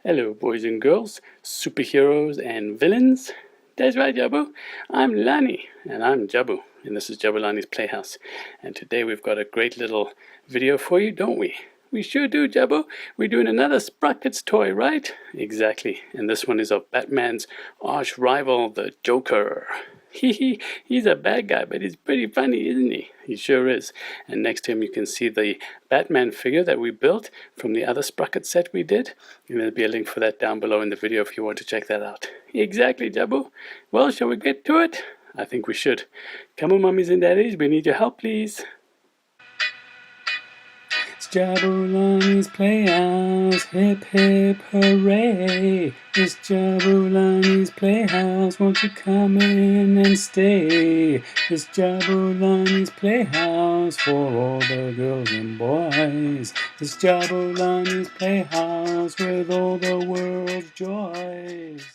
Hello, boys and girls, superheroes and villains. That's right, Jabu. I'm Lani, and I'm Jabu, and this is Jabulani's Playhouse. And today we've got a great little video for you, don't we? We sure do, Jabu. We're doing another Sprukits toy, right? Exactly. And this one is of Batman's arch rival, the Joker. He's a bad guy, but he's pretty funny, isn't he? He sure is. And next to him you can see the Batman figure that we built from the other Sprocket set we did. And there'll be a link for that down below in the video if you want to check that out. Exactly, Jabu. Well, shall we get to it? I think we should. Come on, mummies and daddies, we need your help, please. It's Jabulani's Playhouse, hip hip hooray. It's Jabulani's Playhouse, won't you come in and stay? It's Jabulani's Playhouse for all the girls and boys. It's Jabulani's Playhouse with all the world's joys.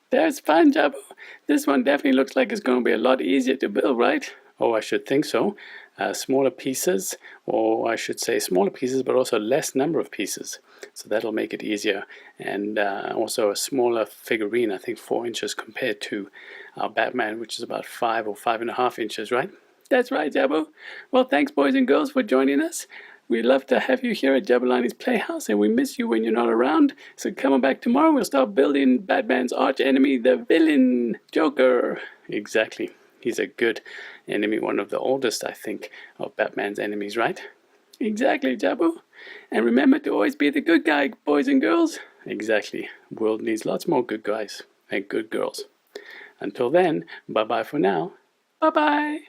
There's fun, Jabu. This one definitely looks like it's going to be a lot easier to build, right? Oh, I should think so. Smaller pieces, or I should say smaller pieces, but also less number of pieces. So that'll make it easier. And also a smaller figurine, I think 4 inches compared to our Batman, which is about 5 or 5.5 inches, right? That's right, Jabu. Well, thanks, boys and girls, for joining us. We'd love to have you here at Jabulani's Playhouse, and we miss you when you're not around. So come on back tomorrow, we'll start building Batman's arch enemy, the villain, Joker. Exactly. He's a good enemy, one of the oldest, I think, of Batman's enemies, right? Exactly, Jabu. And remember to always be the good guy, boys and girls. Exactly. The world needs lots more good guys and good girls. Until then, bye-bye for now. Bye-bye.